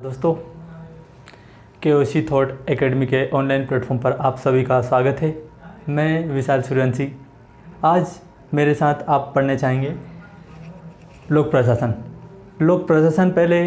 दोस्तों, केओसी thought academy के online platform पर आप सभी का स्वागत है। मैं विशाल सूर्यवंशी। आज मेरे साथ आप पढ़ने चाहेंगे लोक प्रशासन। लोक प्रशासन पहले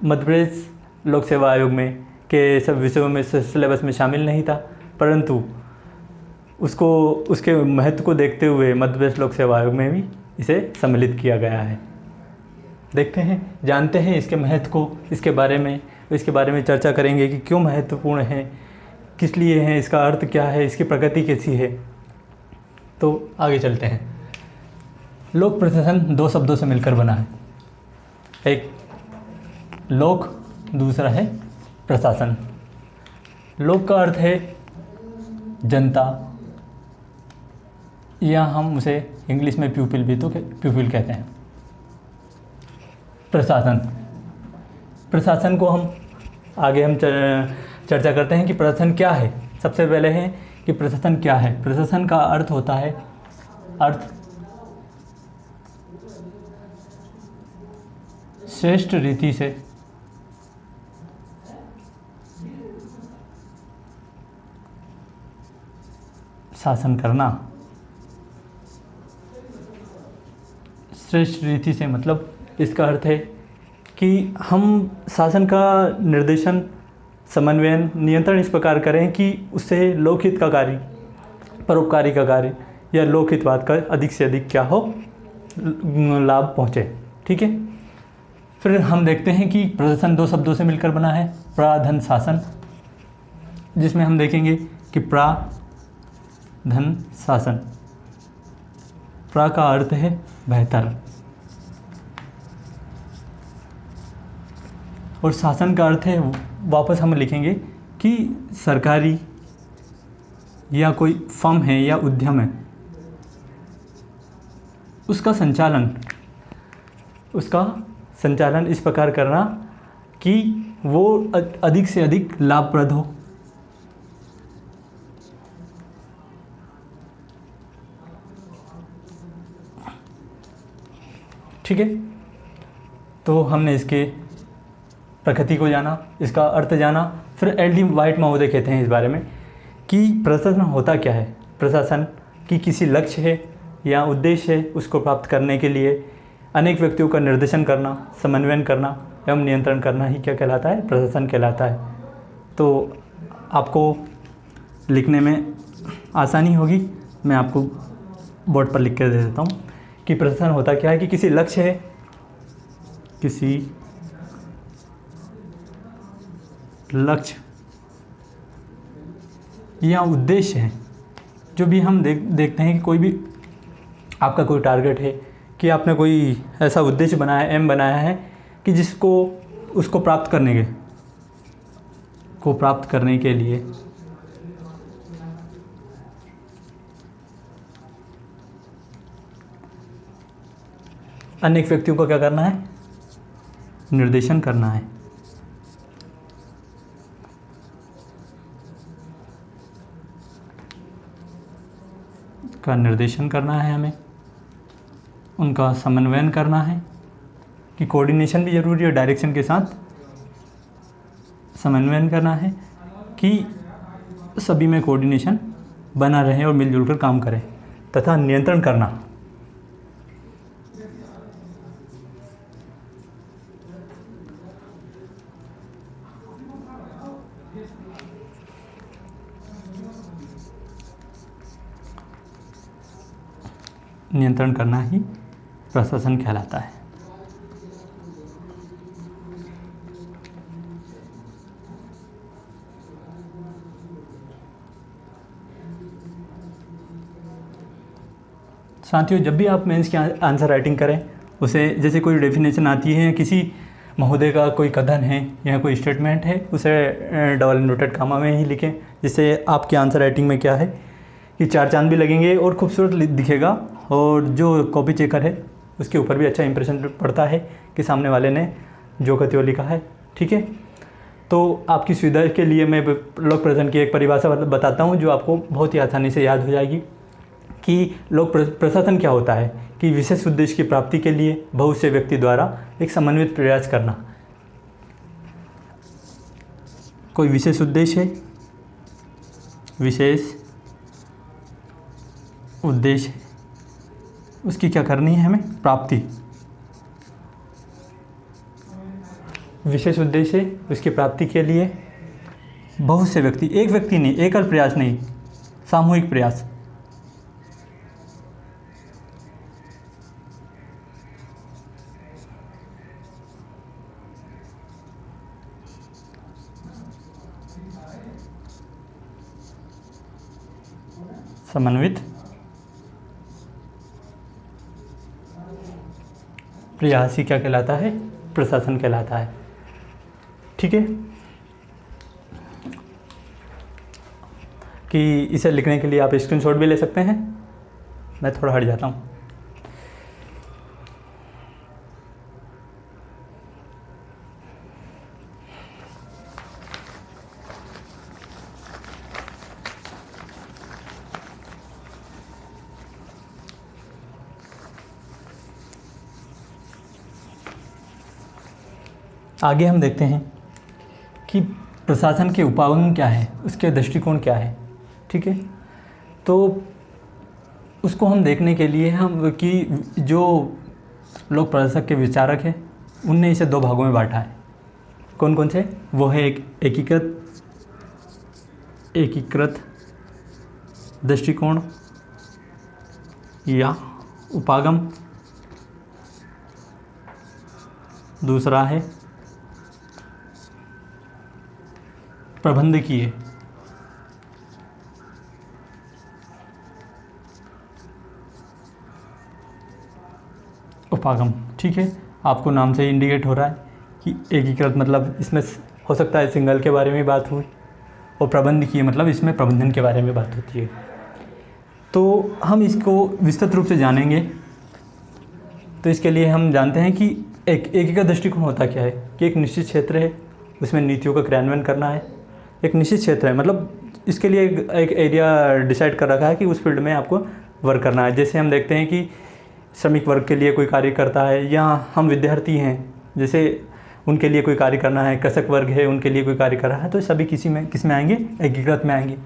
मध्य प्रदेश लोक सेवा आयोग में के सब विषयों में सिलेबस में शामिल नहीं था, परंतु उसके महत्व को देखते हुए मध्य प्रदेश लोक सेवा आयोग में भी इसे सम्मिलित किया गया है। देखते हैं, जानते हैं इसके महत्व को, इसके बारे में चर्चा करेंगे कि क्यों महत्वपूर्ण है, किस लिए है, इसका अर्थ क्या है, इसकी प्रकृति कैसी है। तो आगे चलते हैं। लोक प्रशासन दो शब्दों से मिलकर बना है, एक लोक, दूसरा है प्रशासन। लोक का अर्थ है जनता, या हम उसे इंग्लिश में प्यूपिल भी तो प्यूपिल कहते हैं। प्रशासन को हम चर्चा करते हैं कि प्रशासन क्या है। सबसे पहले है कि प्रशासन क्या है। प्रशासन का अर्थ होता है श्रेष्ठ रीति से शासन करना। श्रेष्ठ रीति से मतलब इसका अर्थ है कि हम शासन का निर्देशन, समन्वयन, नियंत्रण इस प्रकार करें कि उससे लोकहित का कार्य, परोपकारी का कार्य या लोकहितवाद का अधिक से अधिक क्या हो, लाभ पहुँचे। ठीक है। फिर हम देखते हैं कि प्रशासन दो शब्दों से मिलकर बना है, प्रा धन शासन, जिसमें हम देखेंगे कि प्रा धन शासन। प्रा का अर्थ है बेहतर और शासन का अर्थ है, वापस हम लिखेंगे कि सरकारी या कोई फर्म है या उद्यम है, उसका संचालन इस प्रकार करना कि वो अधिक से अधिक लाभप्रद हो। ठीक है। तो हमने इसके प्रकृति को जाना, इसका अर्थ जाना। फिर एल.डी. वाइट महोदय कहते हैं इस बारे में कि प्रशासन होता क्या है। प्रशासन की किसी लक्ष्य है या उद्देश्य है, उसको प्राप्त करने के लिए अनेक व्यक्तियों का निर्देशन करना, समन्वयन करना एवं नियंत्रण करना ही क्या कहलाता है, प्रशासन कहलाता है। तो आपको लिखने में आसानी होगी, मैं आपको बोर्ड पर लिख कर दे देता हूँ कि प्रशासन होता क्या है कि किसी लक्ष्य है, किसी लक्ष्य या उद्देश्य है, जो भी हम देखते हैं कि कोई भी आपका कोई टारगेट है, कि आपने कोई ऐसा उद्देश्य बनाया, एम बनाया है कि उसको प्राप्त करने के लिए अनेक व्यक्तियों को क्या करना है, निर्देशन करना है। का निर्देशन करना है, हमें उनका समन्वयन करना है, कि कोऑर्डिनेशन भी ज़रूरी है, डायरेक्शन के साथ समन्वयन करना है कि सभी में कोऑर्डिनेशन बना रहे और मिलजुल कर काम करें, तथा नियंत्रण करना। नियंत्रण करना ही प्रशासन कहलाता है। साथियों, जब भी आप मेंस की आंसर राइटिंग करें, उसे जैसे कोई डेफिनेशन आती है, किसी महोदय का कोई कथन है या कोई स्टेटमेंट है, उसे डबल इन्वर्टेड कामा में ही लिखें, जिससे आपकी आंसर राइटिंग में क्या है कि चार चांद भी लगेंगे और खूबसूरत दिखेगा, और जो कॉपी चेकर है उसके ऊपर भी अच्छा इंप्रेशन पड़ता है कि सामने वाले ने जो का त्यों लिखा है। ठीक है। तो आपकी सुविधा के लिए मैं लोक प्रशासन की एक परिभाषा बताता हूँ, जो आपको बहुत ही आसानी से याद हो जाएगी कि लोक प्रशासन क्या होता है। कि विशेष उद्देश्य की प्राप्ति के लिए बहुत से व्यक्ति द्वारा एक समन्वित प्रयास करना। कोई विशेष उद्देश्य है, विशेष उद्देश्य, उसकी क्या करनी है हमें, प्राप्ति। विशेष उद्देश्य, उसकी प्राप्ति के लिए बहुत से व्यक्ति, एक व्यक्ति नहीं, एकल प्रयास नहीं, सामूहिक प्रयास। समन्वित प्रयास ही क्या कहलाता है, प्रशासन कहलाता है। ठीक है, कि इसे लिखने के लिए आप स्क्रीनशॉट भी ले सकते हैं। मैं थोड़ा हट जाता हूँ। आगे हम देखते हैं कि प्रशासन के उपागम क्या है, उसके दृष्टिकोण क्या है। ठीक है, तो उसको हम देखने के लिए हम कि जो लोग प्रशासक के विचारक हैं उनने इसे दो भागों में बांटा है। कौन कौन से, वो है एक एकीकृत दृष्टिकोण या उपागम, दूसरा है प्रबंधकीय। उपागम, ठीक है, आपको नाम से इंडिकेट हो रहा है कि एकीकृत मतलब इसमें हो सकता है सिंगल के बारे में बात हुई, और प्रबंधकीय मतलब इसमें प्रबंधन के बारे में बात होती है। तो हम इसको विस्तृत रूप से जानेंगे। तो इसके लिए हम जानते हैं कि एकीकृत दृष्टिकोण होता क्या है, कि एक निश्चित क्षेत्र है, उसमें नीतियों का क्रियान्वयन करना है। एक निश्चित क्षेत्र है मतलब इसके लिए एक एरिया डिसाइड कर रखा है कि उस फील्ड में आपको वर्क करना है। जैसे हम देखते हैं कि श्रमिक वर्ग के लिए कोई कार्य करता है, या हम विद्यार्थी हैं जैसे उनके लिए कोई कार्य करना है, कृषक वर्ग है उनके लिए कोई कार्य कर रहा है, तो सभी किस में आएंगे, एकीकृत में आएंगे।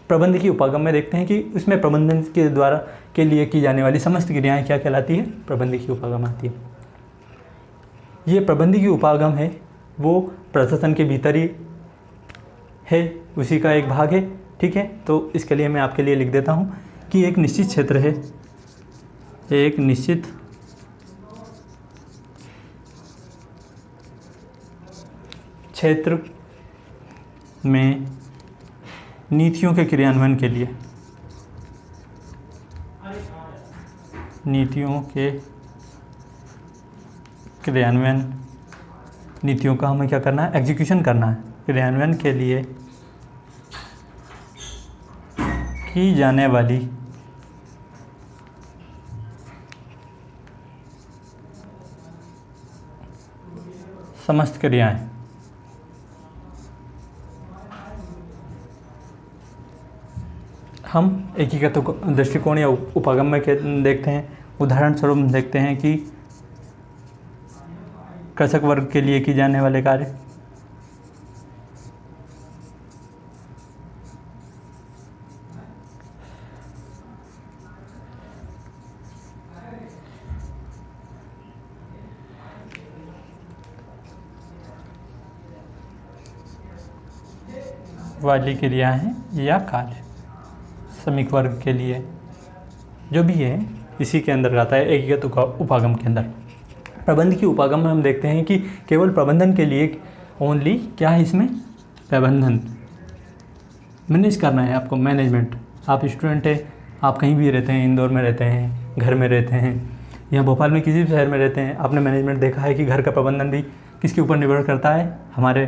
प्रबंध की उपागम में देखते हैं कि उसमें प्रबंधन के द्वारा के लिए की जाने वाली समस्त क्रियाएं क्या कहलाती है, प्रबंध की उपागम आती है। ये प्रबंध की उपागम है वो प्रशासन के भीतर ही है, उसी का एक भाग है। ठीक है, तो इसके लिए मैं आपके लिए लिख देता हूँ कि एक निश्चित क्षेत्र है, एक निश्चित क्षेत्र में नीतियों के क्रियान्वयन के लिए, नीतियों के क्रियान्वयन, नीतियों का हमें क्या करना है, एग्जीक्यूशन करना है, क्रियान्वयन के लिए की जाने वाली समस्त क्रियाएं हम एकीकृत दृष्टिकोण या उपागम में देखते हैं। उदाहरण स्वरूप देखते हैं कि कृषक वर्ग के लिए की जाने वाले कार्य, वाली क्रिया है या कार्य श्रमिक वर्ग के लिए जो भी है इसी के अंदर आता है एकीकृत उपागम के अंदर। प्रबंध की उपागम में हम देखते हैं कि केवल प्रबंधन के लिए ओनली क्या है इसमें, प्रबंधन मैनेज करना है आपको, मैनेजमेंट। आप स्टूडेंट है, आप कहीं भी रहते हैं, इंदौर में रहते हैं, घर में रहते हैं, या भोपाल में किसी भी शहर में रहते हैं, आपने मैनेजमेंट देखा है कि घर का प्रबंधन भी किसके ऊपर निर्भर करता है, हमारे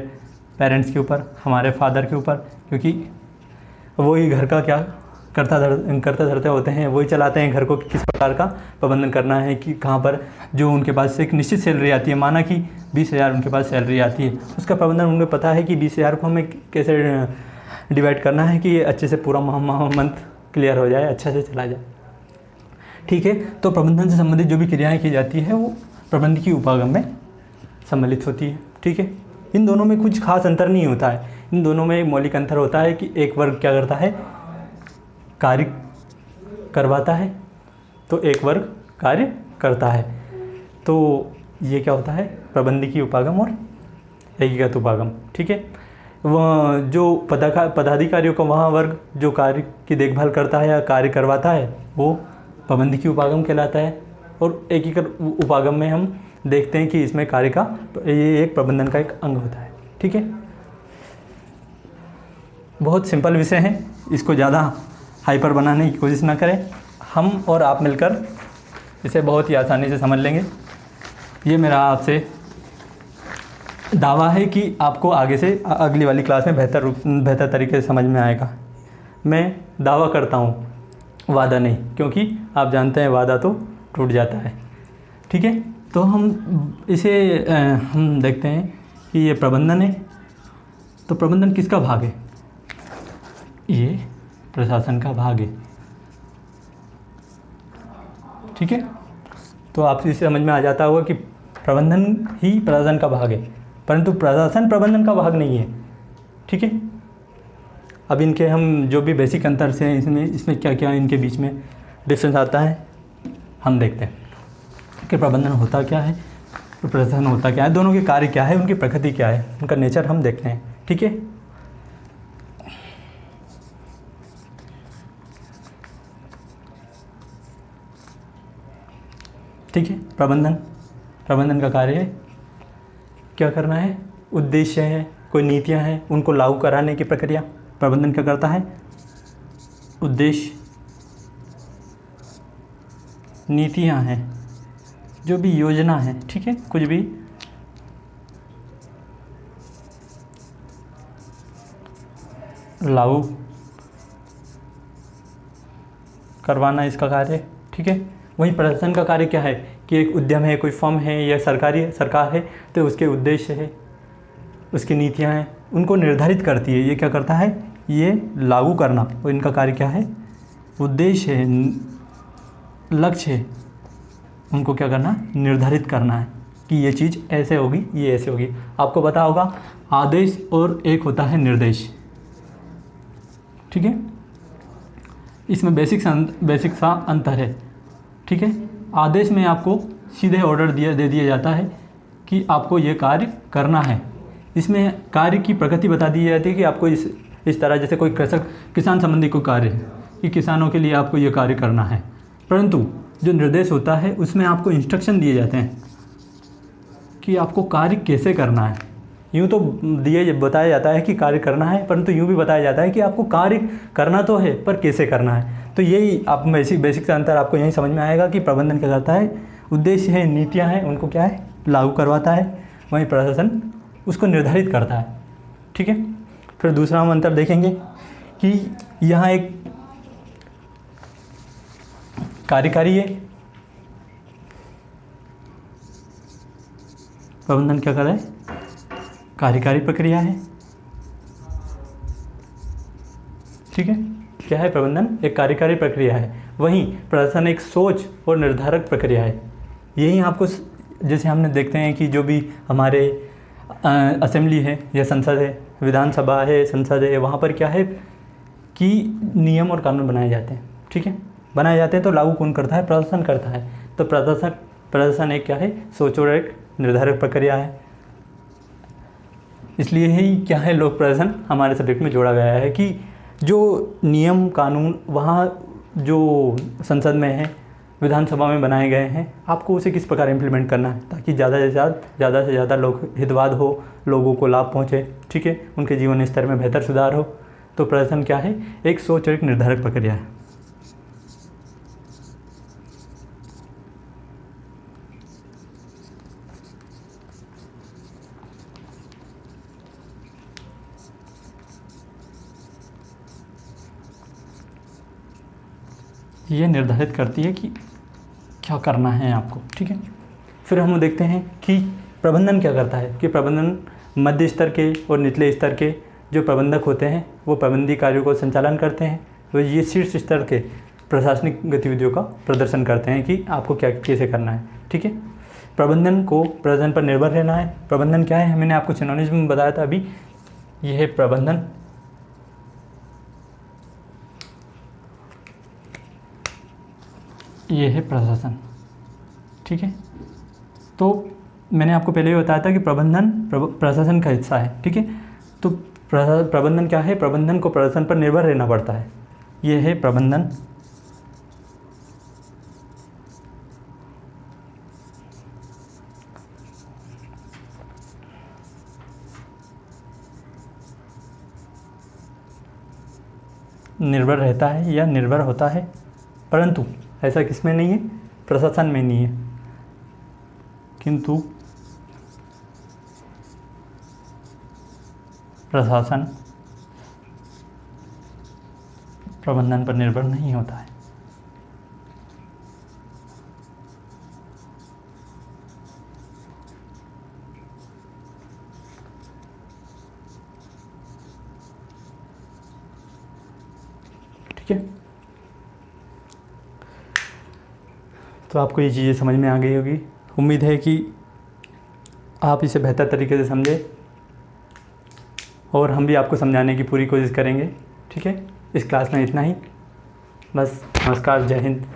पेरेंट्स के ऊपर, हमारे फादर के ऊपर, क्योंकि वही घर का क्या करता धरते होते हैं, वही चलाते हैं घर को, किस प्रकार का प्रबंधन करना है, कि कहाँ पर जो उनके पास एक निश्चित सैलरी आती है, माना कि 20,000 उनके पास सैलरी आती है, उसका प्रबंधन उनको पता है कि 20,000 को हमें कैसे डिवाइड करना है कि ये अच्छे से पूरा मंथ क्लियर हो जाए, अच्छे से चला जाए। ठीक है, तो प्रबंधन से संबंधित जो भी क्रियाएँ की जाती है वो प्रबंध की उपागम में सम्मिलित होती है। ठीक है, इन दोनों में कुछ खास अंतर नहीं होता है। इन दोनों में एक मौलिक अंतर होता है कि एक वर्ग क्या करता है, कार्य करवाता है, तो एक वर्ग कार्य करता है। तो ये क्या होता है, प्रबंधकीय उपागम और एकीकृत उपागम। ठीक है, वह जो पदाधिकारियों का वहाँ वर्ग जो कार्य की देखभाल करता है या कार्य करवाता है वो प्रबंधकीय उपागम कहलाता है। और एकीकृत उपागम में हम देखते हैं कि इसमें कार्य का ये एक प्रबंधन का एक अंग होता है। ठीक है, बहुत सिंपल विषय है, इसको ज़्यादा हाइपर बनाने की कोशिश ना करें, हम और आप मिलकर इसे बहुत ही आसानी से समझ लेंगे। ये मेरा आपसे दावा है कि आपको आगे से अगली वाली क्लास में बेहतर तरीके से समझ में आएगा। मैं दावा करता हूँ, वादा नहीं, क्योंकि आप जानते हैं वादा तो टूट जाता है। ठीक है, तो हम इसे हम देखते हैं कि ये प्रबंधन है, तो प्रबंधन किसका भाग है, ये प्रशासन का भाग है। ठीक है, तो आपसे इसे समझ में आ जाता होगा कि प्रबंधन ही प्रशासन का भाग है, परंतु प्रशासन प्रबंधन का भाग नहीं है। ठीक है, अब इनके हम जो भी बेसिक अंतर से इसमें क्या क्या इनके बीच में डिफरेंस आता है हम देखते हैं कि प्रबंधन होता क्या है, प्रशासन होता क्या है, दोनों के कार्य क्या है, उनकी प्रकृति क्या है, उनका नेचर हम देखते हैं। ठीक है, ठीक है, प्रबंधन का कार्य है क्या करना है, उद्देश्य है, कोई नीतियां हैं, उनको लागू कराने की प्रक्रिया प्रबंधन क्या करता है, उद्देश्य, नीतियां हैं, जो भी योजना है, ठीक है, कुछ भी लागू करवाना इसका कार्य है। ठीक है, वहीं प्रशासन का कार्य क्या है कि एक उद्यम है, कोई फर्म है या सरकार है, तो उसके उद्देश्य है, उसकी नीतियां हैं, उनको निर्धारित करती है। ये क्या करता है, ये लागू करना, और इनका कार्य क्या है, उद्देश्य है, लक्ष्य है, उनको क्या करना, निर्धारित करना है कि ये चीज़ ऐसे होगी, ये ऐसे होगी। आपको पता होगा आदेश और एक होता है निर्देश। ठीक है, इसमें बेसिक सा अंतर है। ठीक है, आदेश में आपको सीधे ऑर्डर दे दिया जाता है कि आपको ये कार्य करना है। इसमें कार्य की प्रकृति बता दी जाती है कि आपको इस तरह, जैसे कोई किसान संबंधी कोई कार्य है कि किसानों के लिए आपको ये कार्य करना है। परंतु जो निर्देश होता है उसमें आपको इंस्ट्रक्शन दिए जाते हैं कि आपको कार्य कैसे करना है। यूँ तो बताया जाता है कि कार्य करना है, परंतु यूँ भी बताया जाता है कि आपको कार्य करना तो है पर कैसे करना है। तो यही आप बेसिक से अंतर आपको यही समझ में आएगा कि प्रबंधन क्या करता है, उद्देश्य है, नीतियाँ हैं, उनको क्या है, लागू करवाता है, वहीं प्रशासन उसको निर्धारित करता है। ठीक है, फिर दूसरा हम अंतर देखेंगे कि यहाँ एक कार्यकारी है, प्रबंधन क्या कर रहा है, कार्यकारी प्रक्रिया है। ठीक है, क्या है, प्रबंधन एक कार्यकारी प्रक्रिया है, वहीं प्रशासन एक सोच और निर्धारक प्रक्रिया है। यही आपको, जैसे हमने देखते हैं कि जो भी हमारे असेंबली है या संसद है, विधानसभा है, संसद है, वहाँ पर क्या है कि नियम और कानून बनाए जाते हैं। ठीक है, बनाए जाते हैं तो लागू कौन करता है, प्रशासन करता है। तो प्रशासन एक क्या है, सोच और एक निर्धारक प्रक्रिया है। इसलिए ही क्या है, लोक प्रशासन हमारे सब्जेक्ट में जोड़ा गया है कि जो नियम कानून वहाँ जो संसद में है, विधानसभा में बनाए गए हैं, आपको उसे किस प्रकार इम्प्लीमेंट करना है ताकि ज़्यादा से ज़्यादा लोग हितवाद हो, लोगों को लाभ पहुँचे। ठीक है, उनके जीवन स्तर में बेहतर सुधार हो। तो प्रशासन क्या है, एक सोच और एक निर्धारक प्रक्रिया है। ये निर्धारित करती है कि क्या करना है आपको। ठीक है, फिर हम देखते हैं कि प्रबंधन क्या करता है कि प्रबंधन मध्य स्तर के और निचले स्तर के जो प्रबंधक होते हैं वो प्रबंधकीय कार्यों को संचालन करते हैं। तो ये शीर्ष स्तर के प्रशासनिक गतिविधियों का प्रदर्शन करते हैं कि आपको क्या कैसे करना है। ठीक है, प्रबंधन को प्रशासन पर निर्भर रहना है। प्रबंधन क्या है, मैंने आपको सिनोनिम्स में बताया था अभी ये है प्रबंधन, ये है प्रशासन। ठीक है, तो मैंने आपको पहले ही बताया था कि प्रबंधन प्रशासन का हिस्सा है। ठीक है, तो प्रबंधन क्या है? प्रबंधन को प्रशासन पर निर्भर रहना पड़ता है। ये है प्रबंधन। निर्भर रहता है या निर्भर होता है, परंतु ऐसा किसमें नहीं है? प्रशासन में नहीं है, किंतु प्रशासन प्रबंधन पर निर्भर नहीं होता है। ठीक है, तो आपको ये चीज़ें समझ में आ गई होगी। उम्मीद है कि आप इसे बेहतर तरीके से समझे और हम भी आपको समझाने की पूरी कोशिश करेंगे। ठीक है, इस क्लास में इतना ही। बस, नमस्कार, जय हिंद।